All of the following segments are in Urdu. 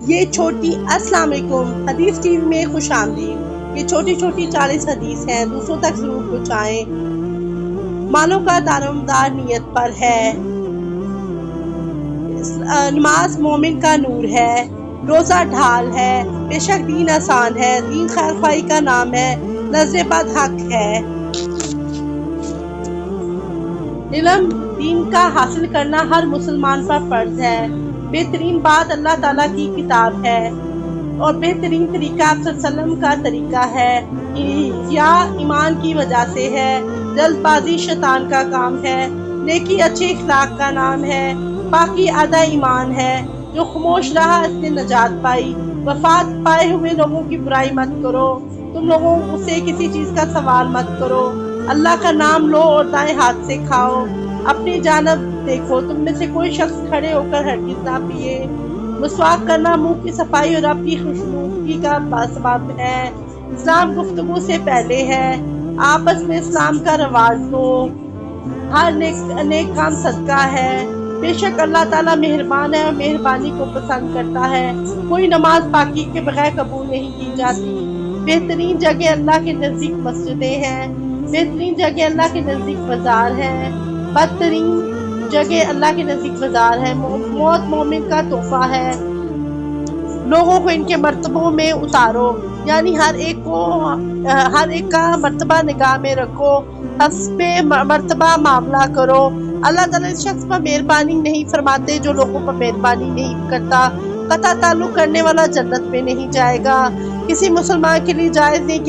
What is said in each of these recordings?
یہ چھوٹی السلام علیکم حدیث ٹی وی میں خوش آمدید۔ یہ چھوٹی چھوٹی 40 حدیث ہیں، دوسروں تک ضرور پہنچائیں۔ مالوں کا دارومدار نیت پر ہے۔ نماز مومن کا نور ہے، روزہ ڈھال ہے۔ بے شک دین آسان ہے، دین خیر خواہی کا نام ہے، نظر بد حق ہے۔ علم دین کا حاصل کرنا ہر مسلمان پر فرض ہے۔ بہترین بات اللہ تعالیٰ کی کتاب ہے اور بہترین طریقہ آپ صلی اللہ علیہ وسلم کا طریقہ ہے۔ یا ایمان کی وجہ سے ہے، جلد بازی شیطان کا کام ہے، نیکی اچھے اخلاق کا نام ہے، باقی آدھا ایمان ہے۔ جو خاموش رہا اس نے نجات پائی۔ وفات پائے ہوئے لوگوں کی برائی مت کرو، تم لوگوں سے کسی چیز کا سوال مت کرو۔ اللہ کا نام لو اور دائیں ہاتھ سے کھاؤ، اپنی جانب دیکھو، تم میں سے کوئی شخص کھڑے ہو کر ہرگز نہ پیے۔ مسواک کرنا منہ کی صفائی اور رب کی خوشنودی کا سبب ہے۔ اسلام گفتگو سے پہلے ہے، آپس میں اسلام کا رواج دو۔ ہر نیک کام صدقہ ہے۔ بے شک اللہ تعالیٰ مہربان ہے اور مہربانی کو پسند کرتا ہے۔ کوئی نماز پاکی کے بغیر قبول نہیں کی جاتی۔ بہترین جگہ اللہ کے نزدیک مسجدیں ہیں، بہترین جگہ اللہ کے نزدیک بازار ہے، بدترین جگہ اللہ کے نزدیک بازار ہے۔ موت مومن کا تحفہ ہے، لوگوں کو ان کے مرتبوں میں اتارو، یعنی ہر ایک کا مرتبہ نگاہ میں رکھو، حسب مرتبہ معاملہ کرو۔ اللہ تعالیٰ اس شخص پر مہربانی نہیں فرماتے جو لوگوں پر مہربانی نہیں کرتا۔ قطع تعلق کرنے والا جنت میں نہیں جائے گا۔ کسی مسلمان کے لیے جائز نہیں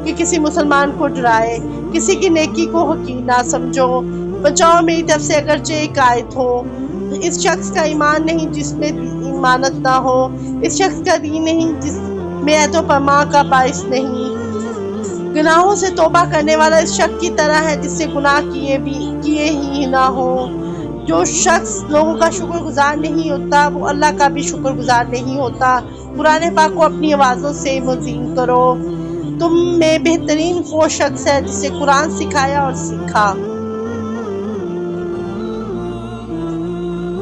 کہ کسی مسلمان کو ڈرائے، کسی کی نیکی کو حقیر نہ سمجھو۔ بچاؤ میری طرف سے اگرچہ ایک آیت ہو۔ اس شخص کا ایمان نہیں جس میں امانت نہ ہو، اس شخص کا دین نہیں جس میں عہد و پیمان کا باعث نہیں۔ گناہوں سے توبہ کرنے والا اس شخص کی طرح ہے جس سے گناہ کیے ہی نہ ہو۔ جو شخص لوگوں کا شکر گزار نہیں ہوتا وہ اللہ کا بھی شکر گزار نہیں ہوتا۔ قرآن پاک کو اپنی آوازوں سے مزین کرو۔ تم میں بہترین وہ شخص ہے جس سے قرآن سکھایا اور سیکھا۔